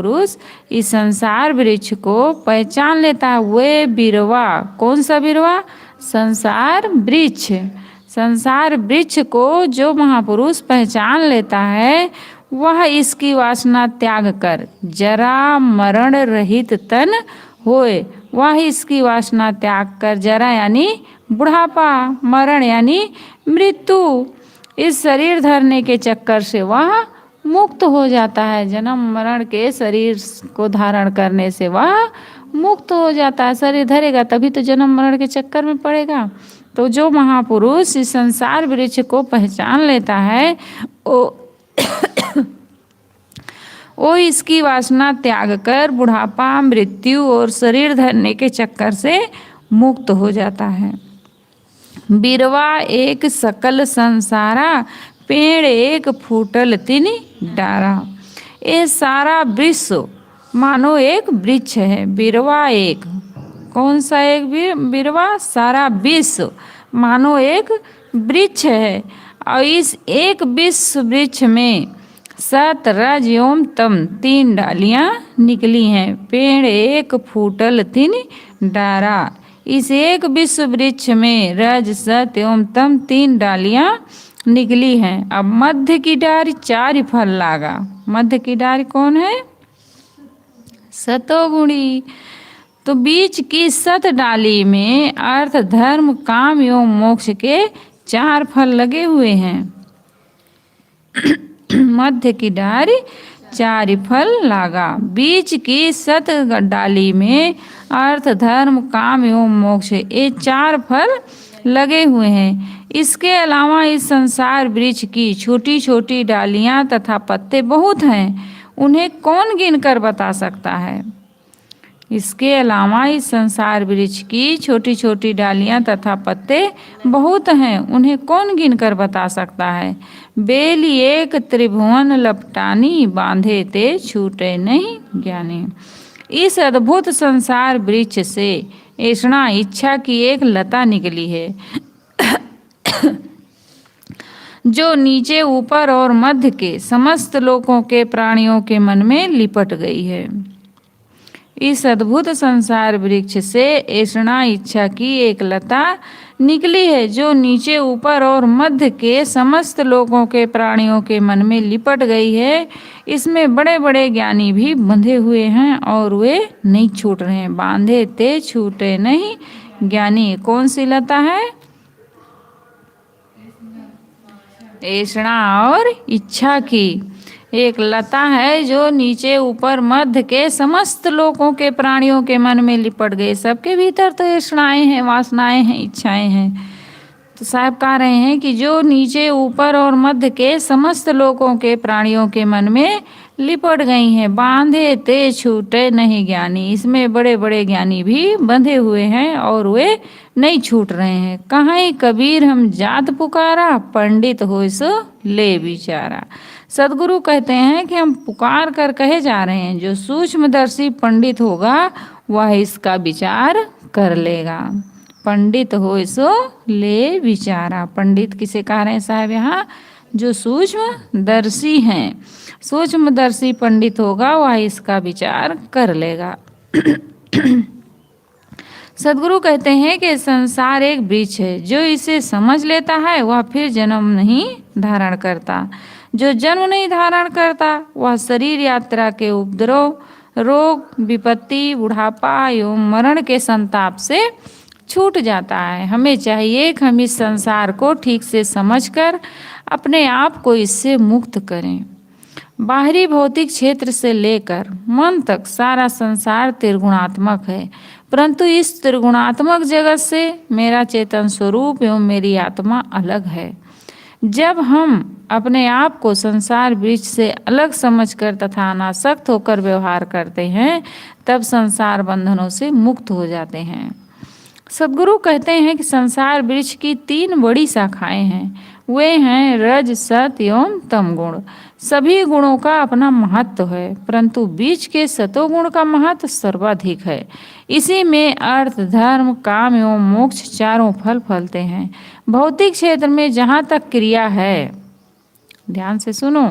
पुरुष इस संसार वृक्ष को पहचान लेता है। वे बिरवा, कौन सा बिरवा? संसार वृक्ष। संसार वृक्ष को जो महापुरुष पहचान लेता है वह इसकी वासना त्याग कर जरा मरण रहित तन होए। वह इसकी वासना त्याग कर, जरा यानी बुढ़ापा, मरण यानी मृत्यु, इस शरीर धरने के चक्कर से वह मुक्त हो जाता है। जन्म मरण के शरीर को धारण करने से वह मुक्त हो जाता है। शरीर धरेगा तभी तो जन्म मरण के चक्कर में पड़ेगा। तो जो महापुरुष इस संसार वृक्ष को पहचान लेता है वो इसकी वासना त्याग कर बुढ़ापा, मृत्यु और शरीर धरने के चक्कर से मुक्त हो जाता है। बिरवा एक सकल संसारा, पेड़ एक फूटल तिनि डारा। ये सारा विश्व मानो एक वृक्ष है। बिरवा एक, कौन सा एक बिरवा? सारा विश्व मानो एक वृक्ष है। और इस एक विश्व वृक्ष में सत, रज एवं तम 3 डालियां निकली हैं। पेड़ एक फूटल तिनि डारा। इस एक विश्व वृक्ष में रज, सत एवं तम 3 डालियां निकली हैं। अब मध्य की डारी 4 फल लागा। मध्य की डारी कौन है? सतोगुणी। तो बीच की सत डाली में अर्थ, धर्म, काम एवं मोक्ष के 4 फल लगे हुए हैं। मध्य की डारी 4 फल लागा। बीच की सत डाली में अर्थ, धर्म, काम एवं मोक्ष, ये 4 फल लगे हुए हैं। इसके अलावा इस संसार वृक्ष की छोटी छोटी डालियां तथा पत्ते बहुत हैं। उन्हें कौन गिनकर बता सकता है? इसके अलावा इस संसार वृक्ष की छोटी छोटी डालियां तथा पत्ते बहुत हैं। उन्हें कौन गिनकर बता सकता है? बेली एक त्रिभुवन लपटानी, बांधे ते छूटे नहीं ज्ञानी। इस अद्भुत संसार वृक्ष से ऐसा इच्छा की एक लता निकली है जो नीचे, ऊपर और मध्य के समस्त लोकों के प्राणियों के मन में लिपट गई है। इस अद्भुत संसार वृक्ष से ऐसा इच्छा की एक लता निकली है जो नीचे, ऊपर और मध्य के समस्त लोगों के प्राणियों के मन में लिपट गई है। इसमें बड़े बड़े ज्ञानी भी बंधे हुए हैं और वे नहीं छूट रहे हैं। बांधे ते छूटे नहीं ज्ञानी। कौन सी लता है? ऐसा और इच्छा की एक लता है जो नीचे, ऊपर, मध्य के समस्त लोगों के प्राणियों के मन में लिपट गए। सबके भीतर तो ऐसाएं हैं, वासनाएं हैं, इच्छाएं हैं। तो साहब कह रहे हैं कि जो नीचे, ऊपर और मध्य के समस्त लोगों के प्राणियों के मन में लिपट गई हैं। बांधे ते छूटे नहीं ज्ञानी। इसमें बड़े बड़े ज्ञानी भी बंधे हुए हैं और वे नहीं छूट रहे हैं। कहीं कबीर हम जात पुकारा, पंडित हो सो ले विचारा। सदगुरु कहते हैं कि हम पुकार कर कहे जा रहे हैं, जो सूक्ष्मदर्शी पंडित होगा वह इसका विचार कर लेगा। पंडित हो सो ले विचारा। पंडित किसे कह रहे हैं साहब यहाँ? जो सूक्ष्मदर्शी हैं। सूक्ष्मदर्शी पंडित होगा वह इसका विचार कर लेगा। सदगुरु कहते हैं कि संसार एक वृक्ष है। जो इसे समझ लेता है वह फिर जन्म नहीं धारण करता। जो जन्म नहीं धारण करता वह शरीर यात्रा के उपद्रव, रोग, विपत्ति, बुढ़ापा एवं मरण के संताप से छूट जाता है। हमें चाहिए कि हम इस संसार को ठीक से समझकर अपने आप को इससे मुक्त करें। बाहरी भौतिक क्षेत्र से लेकर मन तक सारा संसार त्रिगुणात्मक है, परंतु इस त्रिगुणात्मक जगत से मेरा चेतन स्वरूप एवं मेरी आत्मा अलग है। जब हम अपने आप को संसार वृक्ष से अलग समझकर तथा अनासक्त होकर व्यवहार करते हैं तब संसार बंधनों से मुक्त हो जाते हैं। सदगुरु कहते हैं कि संसार वृक्ष की 3 बड़ी शाखाएं हैं। वे हैं रज, सत एवं तम गुण। सभी गुणों का अपना महत्व है, परंतु बीच के सतोगुण का महत्व सर्वाधिक है। इसी में अर्थ, धर्म, काम एवं मोक्ष चारों फल फलते हैं। भौतिक क्षेत्र में जहाँ तक क्रिया है, ध्यान से सुनो,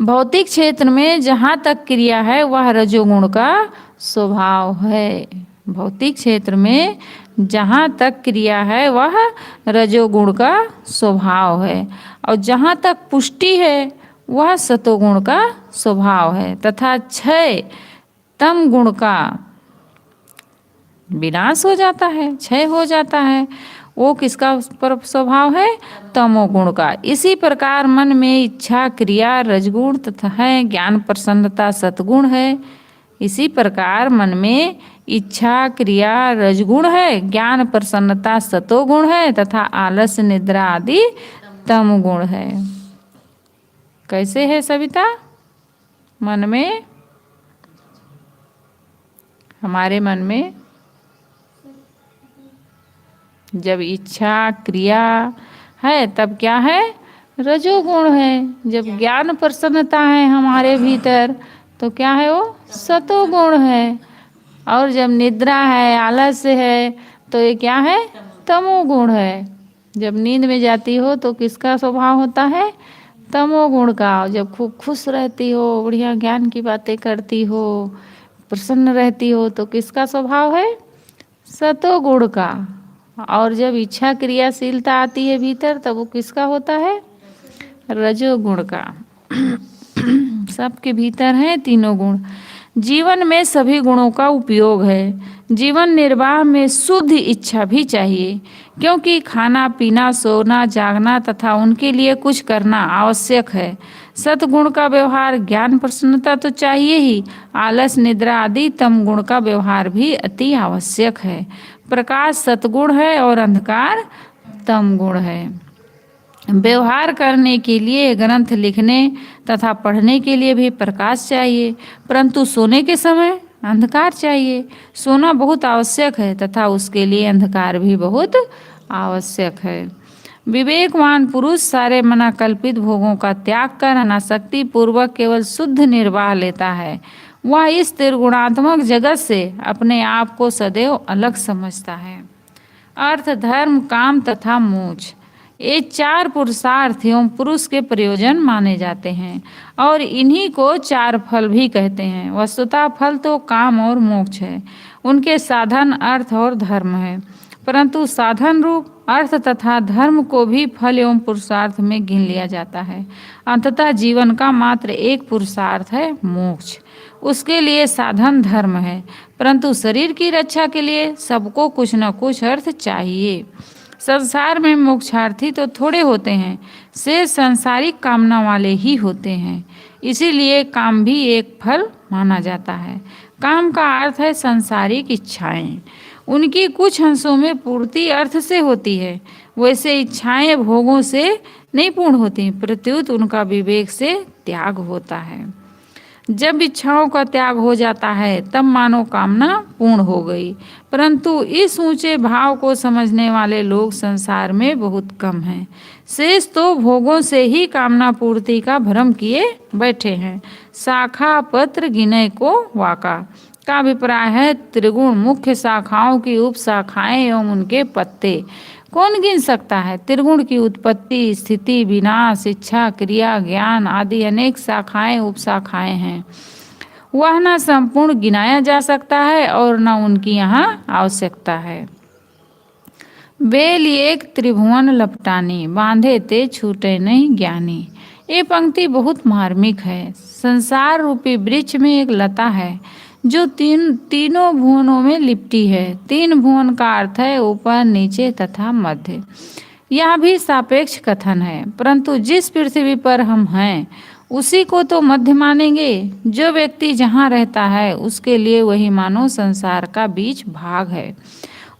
भौतिक क्षेत्र में जहाँ तक क्रिया है वह रजोगुण का स्वभाव है। भौतिक क्षेत्र में जहाँ तक क्रिया है वह रजोगुण का स्वभाव है, और जहाँ तक पुष्टि है वह सतोगुण का स्वभाव है, तथा क्षय तम गुण का विनाश हो जाता है, क्षय हो जाता है। वो किसका पर स्वभाव है? तमोगुण का। इसी प्रकार मन में इच्छा क्रिया रजगुण तथा है, ज्ञान प्रसन्नता सतगुण है। इसी प्रकार मन में इच्छा क्रिया रजगुण है, ज्ञान प्रसन्नता सतोगुण है, तथा आलस्य निद्रा आदि तमगुण है। कैसे है सविता? मन में, हमारे मन में जब इच्छा क्रिया है तब क्या है? रजोगुण है। जब ज्ञान प्रसन्नता है हमारे भीतर तो क्या है? वो सतोगुण है। और जब निद्रा है, आलस्य है, तो ये क्या है? तमोगुण है। जब नींद में जाती हो तो किसका स्वभाव होता है? तमोगुण का। जब खूब खुश रहती हो, बढ़िया ज्ञान की बातें करती हो, प्रसन्न रहती हो, तो किसका स्वभाव है? सतोगुण का। और जब इच्छा क्रियाशीलता आती है भीतर तब वो किसका होता है? रजोगुण का। सबके भीतर है तीनों गुण। जीवन में सभी गुणों का उपयोग है। जीवन निर्वाह में शुद्ध इच्छा भी चाहिए, क्योंकि खाना पीना सोना जागना तथा उनके लिए कुछ करना आवश्यक है। सतगुण का व्यवहार ज्ञान प्रसन्नता तो चाहिए ही, आलस निद्रा आदि तम गुण का व्यवहार भी अति आवश्यक है। प्रकाश सतगुण है और अंधकार तम गुण है। व्यवहार करने के लिए, ग्रंथ लिखने तथा पढ़ने के लिए भी प्रकाश चाहिए, परंतु सोने के समय अंधकार चाहिए। सोना बहुत आवश्यक है तथा उसके लिए अंधकार भी बहुत आवश्यक है। विवेकवान पुरुष सारे मनाकल्पित भोगों का त्याग कर अनासक्ति पूर्वक केवल शुद्ध निर्वाह लेता है। वह इस त्रिगुणात्मक जगत से अपने आप को सदैव अलग समझता है। अर्थ, धर्म, काम तथा मोक्ष, ये चार पुरुषार्थ एवं पुरुष के प्रयोजन माने जाते हैं, और इन्हीं को चार फल भी कहते हैं। वस्तुतः फल तो काम और मोक्ष है, उनके साधन अर्थ और धर्म है, परंतु साधन रूप अर्थ तथा धर्म को भी फल एवं पुरुषार्थ में गिन लिया जाता है। अंततः जीवन का मात्र एक पुरुषार्थ है, मोक्ष। उसके लिए साधन धर्म है, परंतु शरीर की रक्षा के लिए सबको कुछ न कुछ अर्थ चाहिए। संसार में मोक्षार्थी तो थोड़े होते हैं, से सांसारिक कामना वाले ही होते हैं। इसीलिए काम भी एक फल माना जाता है। काम का अर्थ है सांसारिक इच्छाएं। उनकी कुछ अंशों में पूर्ति अर्थ से होती है, वैसे इच्छाएं भोगों से नहीं पूर्ण होती, प्रत्युत उनका विवेक से त्याग होता है। जब इच्छाओं का त्याग हो जाता है तब मानो कामना पूर्ण हो गई, परंतु इस ऊंचे भाव को समझने वाले लोग संसार में बहुत कम हैं। शेष तो भोगों से ही कामना पूर्ति का भ्रम किए बैठे हैं। शाखा पत्र गिने को वाका का अभिप्राय है त्रिगुण, मुख्य शाखाओं की उप शाखाएं एवं उनके पत्ते। कौन गिन सकता है? त्रिगुण की उत्पत्ति, स्थिति, विनाश, इच्छा, क्रिया, ज्ञान आदि अनेक शाखाएं उप शाखाएं हैं। वह न संपूर्ण गिनाया जा सकता है और न उनकी यहाँ आवश्यकता है। बेल एक त्रिभुवन लपटानी, बांधे ते छूटे नहीं ज्ञानी। ये पंक्ति बहुत मार्मिक है। संसार रूपी वृक्ष में एक लता है जो तीनों भुवनों में लिपटी है। तीन भुवन का अर्थ है ऊपर, नीचे तथा मध्य। यह भी सापेक्ष कथन है, परंतु जिस पृथ्वी पर हम हैं उसी को तो मध्य मानेंगे। जो व्यक्ति जहाँ रहता है उसके लिए वही मानो संसार का बीच भाग है।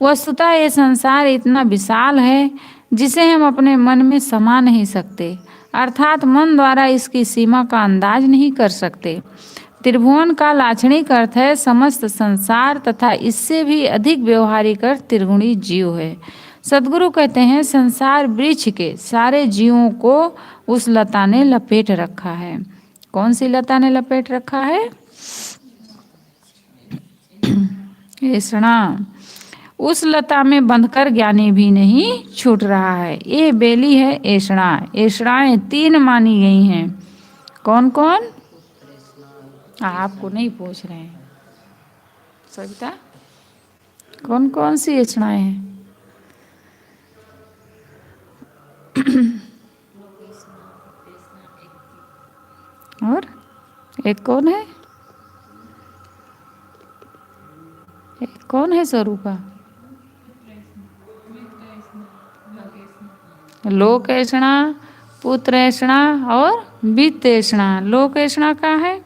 वस्तुतः ये संसार इतना विशाल है जिसे हम अपने मन में समा नहीं सकते, अर्थात मन द्वारा इसकी सीमा का अंदाज नहीं कर सकते। त्रिभुवन का लाक्षणिक अर्थ है समस्त संसार तथा इससे भी अधिक व्यवहारिक अर्थ त्रिगुणी जीव है। सद्गुरु कहते हैं संसार वृक्ष के सारे जीवों को उस लता ने लपेट रखा है। कौन सी लता ने लपेट रखा है? ऐसणा। उस लता में बंधकर ज्ञानी भी नहीं छूट रहा है। ये बेली है ऐसणा। ऐसणाएं तीन मानी गई हैं, कौन कौन? आपको नहीं पूछ रहे हैं सविता, कौन कौन सी ऐषणाएं हैं? और एक कौन है? एक कौन है स्वरूपा? लोक ऐषणा, पुत्र ऐषणा और वित्त ऐषणा। लोक ऐषणा का है?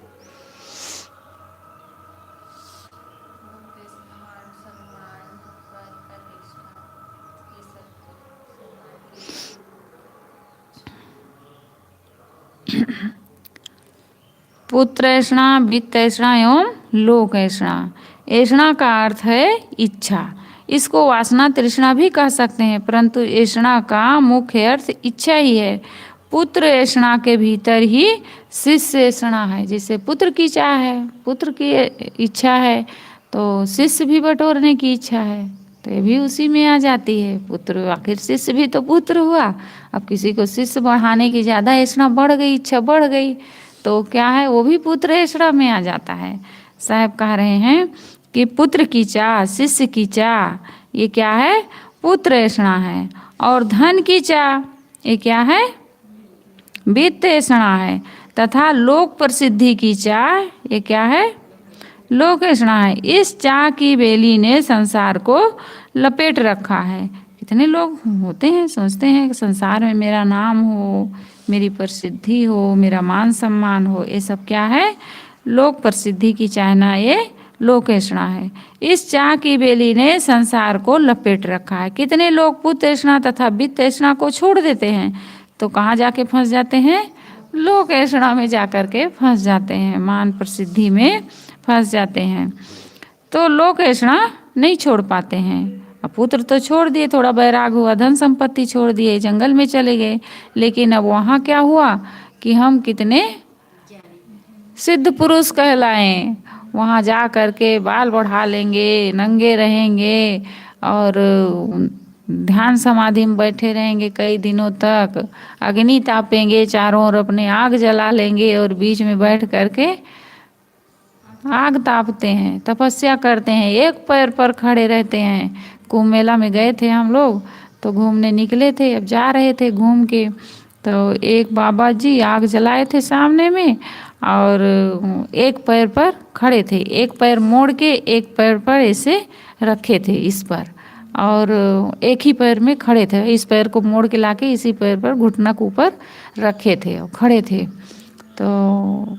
पुत्र ऐषणा, वित्त ऐषणा एवं लोक ऐषणा। ऐषणा का अर्थ है इच्छा। इसको वासना तृष्णा भी कह सकते हैं, परंतु ऐषणा का मुख्य अर्थ इच्छा ही है। पुत्र ऐषणा के भीतर ही शिष्य ऐषणा है। जैसे पुत्र की चाह है, पुत्र की इच्छा है, तो शिष्य भी बटोरने की इच्छा है, तो ये भी उसी में आ जाती है। पुत्र, आखिर शिष्य भी तो पुत्र हुआ। अब किसी को शिष्य बढ़ाने की ज़्यादा ऐषणा बढ़ गई, इच्छा बढ़ गई, तो क्या है, वो भी पुत्र ऐषणा में आ जाता है। साहब कह रहे हैं कि पुत्र की चाह, शिष्य की चाह, ये क्या है, पुत्र ऐषणा है। और धन की चाह, ये क्या है, वित्त ऐषणा है। तथा लोक प्रसिद्धि की चाह, ये क्या है, लोक ऐषणा है। इस चाह की बेली ने संसार को लपेट रखा है। कितने लोग होते हैं, सोचते हैं कि संसार में मेरा नाम हो, मेरी प्रसिद्धि हो, मेरा मान सम्मान हो, ये सब क्या है, लोक प्रसिद्धि की चाहना, ये लोक ऐषणा है। इस चाह की बेली ने संसार को लपेट रखा है। कितने लोग पुत्र ऐषणा तथा वित्त ऐषणा को छोड़ देते हैं, तो कहाँ जाके फंस जाते हैं, लोक ऐषणा में जाकर के फंस जाते हैं, मान प्रसिद्धि में फंस जाते हैं। तो लोक ऐषणा नहीं छोड़ पाते हैं। अब पुत्र तो छोड़ दिए, थोड़ा बैराग हुआ, धन संपत्ति छोड़ दिए, जंगल में चले गए, लेकिन अब वहाँ क्या हुआ कि हम कितने सिद्ध पुरुष कहलाएं। वहाँ जा कर के बाल बढ़ा लेंगे, नंगे रहेंगे और ध्यान समाधि में बैठे रहेंगे कई दिनों तक, अग्नि तापेंगे, चारों ओर अपने आग जला लेंगे और बीच में बैठ करके आग तापते हैं, तपस्या करते हैं, एक पैर पर खड़े रहते हैं। कुंभ मेला में गए थे हम लोग, तो घूमने निकले थे, अब जा रहे थे घूम के, तो एक बाबा जी आग जलाए थे सामने में और एक पैर पर खड़े थे, एक पैर मोड़ के एक पैर पर ऐसे रखे थे इस पर, और एक ही पैर में खड़े थे, इस पैर को मोड़ के लाके इसी पैर पर घुटना के ऊपर रखे थे और खड़े थे। तो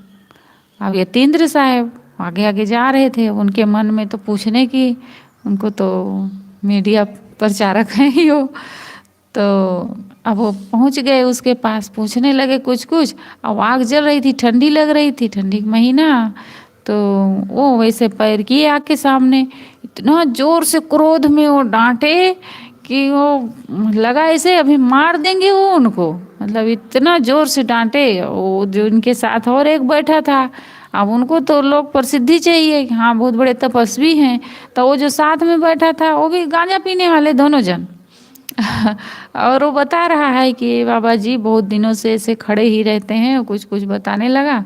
अब यतीन्द्र साहब आगे आगे जा रहे थे, उनके मन में तो पूछने की, उनको तो मीडिया प्रचारक हैं ही हो, तो अब वो पहुंच गए उसके पास, पूछने लगे कुछ कुछ। अब आग जल रही थी, ठंडी लग रही थी, ठंडी का महीना, तो वो वैसे पैर किए आग के सामने, इतना जोर से क्रोध में वो डांटे कि वो लगा ऐसे अभी मार देंगे वो उनको, मतलब इतना जोर से डांटे। वो जो उनके साथ और एक बैठा था, अब उनको तो लोग प्रसिद्धि चाहिए कि हाँ बहुत बड़े तपस्वी हैं, तो वो जो साथ में बैठा था वो भी गांजा पीने वाले दोनों जन और वो बता रहा है कि बाबा जी बहुत दिनों से ऐसे खड़े ही रहते हैं, कुछ कुछ बताने लगा।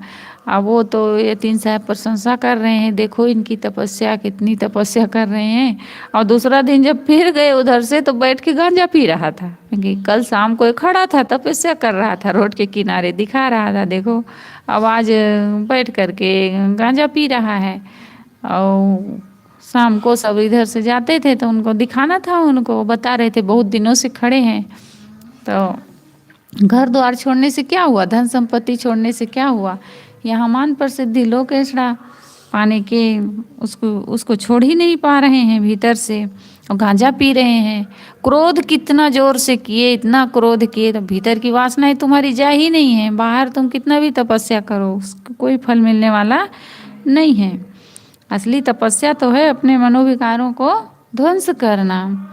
अब वो तो यतीन साहब प्रशंसा कर रहे हैं, देखो इनकी तपस्या, कितनी तपस्या कर रहे हैं। और दूसरा दिन जब फिर गए उधर से, तो बैठ के गांजा पी रहा था, क्योंकि कल शाम को खड़ा था, तपस्या कर रहा था, रोड के किनारे दिखा रहा था, देखो अब आज बैठ करके गांजा पी रहा है। और शाम को सब इधर से जाते थे तो उनको दिखाना था, उनको बता रहे थे बहुत दिनों से खड़े हैं। तो घर द्वार छोड़ने से क्या हुआ, धन संपत्ति छोड़ने से क्या हुआ, यहाँ मान प्रसिद्धि लोक ऐषणा पाने के उसको छोड़ ही नहीं पा रहे हैं भीतर से, और गांजा पी रहे हैं। क्रोध कितना जोर से किए, इतना क्रोध किए, तो भीतर की वासनाएं तुम्हारी जा ही नहीं है, बाहर तुम कितना भी तपस्या करो उसको कोई फल मिलने वाला नहीं है। असली तपस्या तो है अपने मनोविकारों को ध्वंस करना।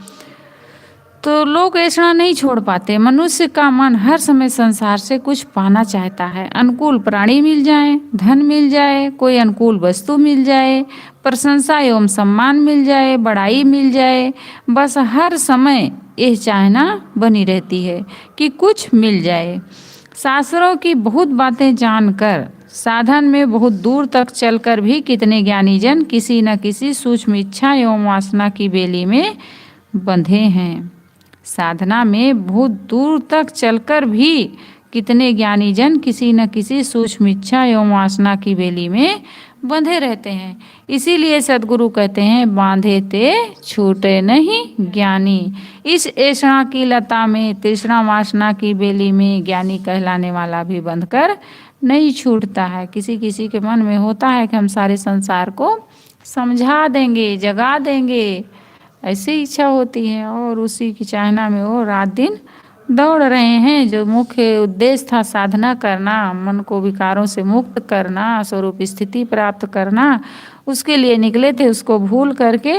तो लोग ऐषणा नहीं छोड़ पाते। मनुष्य का मन हर समय संसार से कुछ पाना चाहता है, अनुकूल प्राणी मिल जाए, धन मिल जाए, कोई अनुकूल वस्तु मिल जाए, प्रशंसा एवं सम्मान मिल जाए, बड़ाई मिल जाए, बस हर समय यह चाहना बनी रहती है कि कुछ मिल जाए। शास्त्रों की बहुत बातें जानकर, साधन में बहुत दूर तक चलकर भी कितने ज्ञानी जन किसी न किसी सूक्ष्म इच्छा एवं वासना की बेली में बंधे हैं। साधना में बहुत दूर तक चलकर भी कितने ज्ञानी जन किसी न किसी सूक्ष्म इच्छा एवं वासना की बेली में बंधे रहते हैं। इसीलिए सद्गुरु कहते हैं, बांधे ते छूटे नहीं ज्ञानी। इस ऐषणा की लता में, तृष्णा वासना की बेली में ज्ञानी कहलाने वाला भी बंधकर नहीं छूटता है। किसी किसी के मन में होता है कि हम सारे संसार को समझा देंगे, जगा देंगे, ऐसी इच्छा होती है, और उसी की चाहना में वो रात दिन दौड़ रहे हैं। जो मुख्य उद्देश्य था साधना करना, मन को विकारों से मुक्त करना, स्वरूप स्थिति प्राप्त करना, उसके लिए निकले थे, उसको भूल करके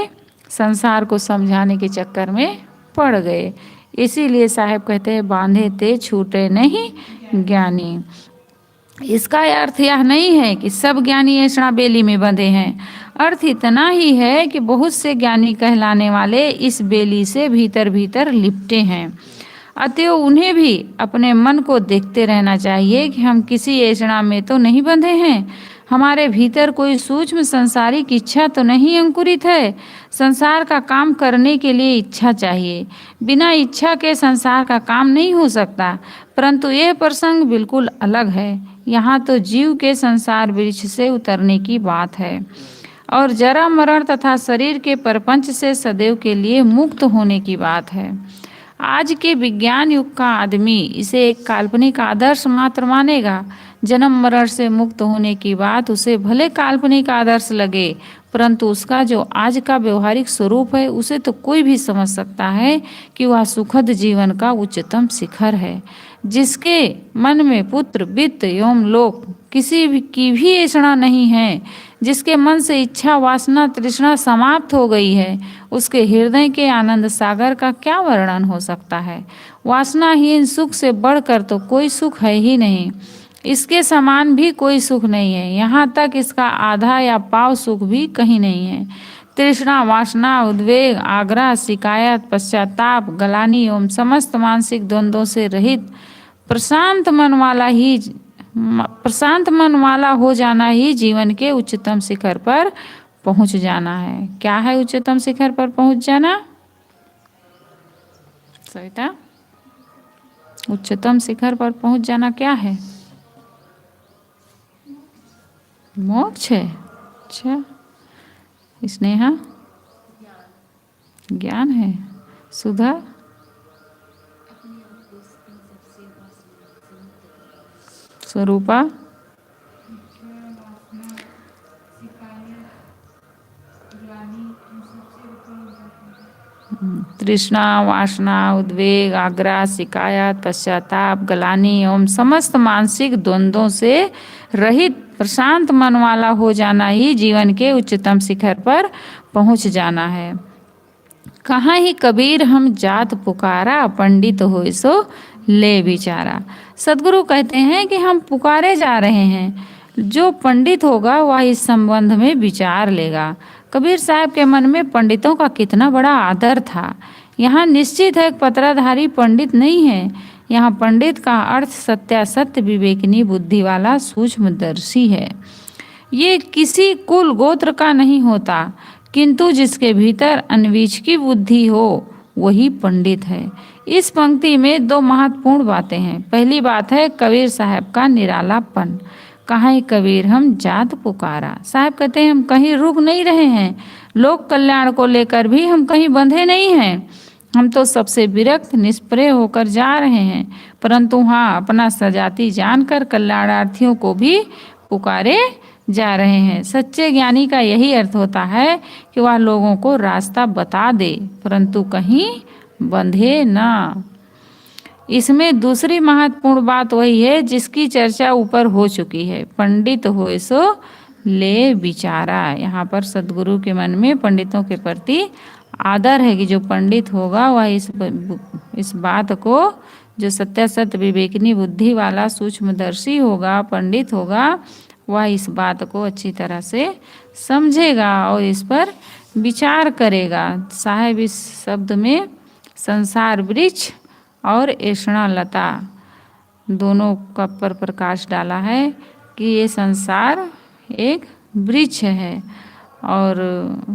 संसार को समझाने के चक्कर में पड़ गए। इसीलिए साहब कहते हैं, बांधे ते छूटे नहीं ज्ञानी। इसका अर्थ यह नहीं है कि सब ज्ञानी ऐषणा बेली में बंधे हैं। अर्थ इतना ही है कि बहुत से ज्ञानी कहलाने वाले इस बेली से भीतर भीतर लिपटे हैं। अतएव उन्हें भी अपने मन को देखते रहना चाहिए कि हम किसी ऐषणा में तो नहीं बंधे हैं। हमारे भीतर कोई सूक्ष्म संसारिक इच्छा तो नहीं अंकुरित है। संसार का काम करने के लिए इच्छा चाहिए। बिना इच्छा के संसार का काम नहीं हो सकता। परंतु यह प्रसंग बिल्कुल अलग है। यहाँ तो जीव के संसार वृक्ष से उतरने की बात है और जरा मरण तथा शरीर के परपंच से सदैव के लिए मुक्त होने की बात है। आज के विज्ञान युग का आदमी इसे एक काल्पनिक आदर्श मात्र मानेगा। जन्म मरण से मुक्त होने की बात उसे भले काल्पनिक आदर्श लगे, परंतु उसका जो आज का व्यवहारिक स्वरूप है उसे तो कोई भी समझ सकता है कि वह सुखद जीवन का उच्चतम शिखर है। जिसके मन में पुत्र, वित्त एवं लोक किसी भी की भी ऐषणा नहीं है, जिसके मन से इच्छा, वासना, तृष्णा समाप्त हो गई है, उसके हृदय के आनंद सागर का क्या वर्णन हो सकता है। वासनाहीन सुख से बढ़कर तो कोई सुख है ही नहीं। इसके समान भी कोई सुख नहीं है। यहाँ तक इसका आधा या पाव सुख भी कहीं नहीं है। तृष्णा, वासना, उद्वेग, आग्रह, शिकायत, पश्चाताप, गलानी एवं समस्त मानसिक द्वंद्वों से रहित प्रशांत मन वाला हो जाना ही जीवन के उच्चतम शिखर पर पहुंच जाना है। क्या है उच्चतम शिखर पर पहुंच जाना? सविता, उच्चतम शिखर पर पहुंच जाना क्या है? मोक्ष है। अच्छा, स्नेहा ज्ञान है। सुधा स्वरूपा तृष्णा, वासना, उद्वेग, आग्रह, शिकायत, पश्चाताप, गलानी एवं समस्त मानसिक द्वंद्वों से रहित प्रशांत मन वाला हो जाना ही जीवन के उच्चतम शिखर पर पहुंच जाना है। कहाँ ही कबीर हम जात पुकारा, पंडित होए सो ले विचारा। सदगुरु कहते हैं कि हम पुकारे जा रहे हैं, जो पंडित होगा वह इस संबंध में विचार लेगा। कबीर साहब के मन में पंडितों का कितना बड़ा आदर था। यहाँ निश्चित है पत्राधारी पंडित नहीं है। यहाँ पंडित का अर्थ सत्यासत्य विवेकनी बुद्धि वाला सूक्ष्मदर्शी है। ये किसी कुल गोत्र का नहीं होता, किंतु जिसके भीतर अनवीच की बुद्धि हो वही पंडित है। इस पंक्ति में दो महत्वपूर्ण बातें हैं। पहली बात है कबीर साहब का निरालापन। कहाँ कबीर हम जात पुकारा। साहब कहते हैं हम कहीं रुक नहीं रहे हैं। लोक कल्याण को लेकर भी हम कहीं बंधे नहीं हैं। हम तो सबसे विरक्त निष्प्रय होकर जा रहे हैं, परंतु हाँ अपना सजाति जानकर कल्याणार्थियों को भी पुकारे जा रहे हैं। सच्चे ज्ञानी का यही अर्थ होता है कि वह लोगों को रास्ता बता दे, परंतु कहीं बंधे ना। इसमें दूसरी महत्वपूर्ण बात वही है जिसकी चर्चा ऊपर हो चुकी है, पंडित होए सो ले विचारा। यहाँ पर सदगुरु के मन में पंडितों के प्रति आदर है कि जो पंडित होगा वह इस बात को, जो सत्यासत्य विवेकनी बुद्धि वाला सूक्ष्मदर्शी होगा, पंडित होगा, वह इस बात को अच्छी तरह से समझेगा और इस पर विचार करेगा। साहब इस शब्द में संसार वृक्ष और ऐषणा लता दोनों का पर प्रकाश डाला है कि ये संसार एक वृक्ष है और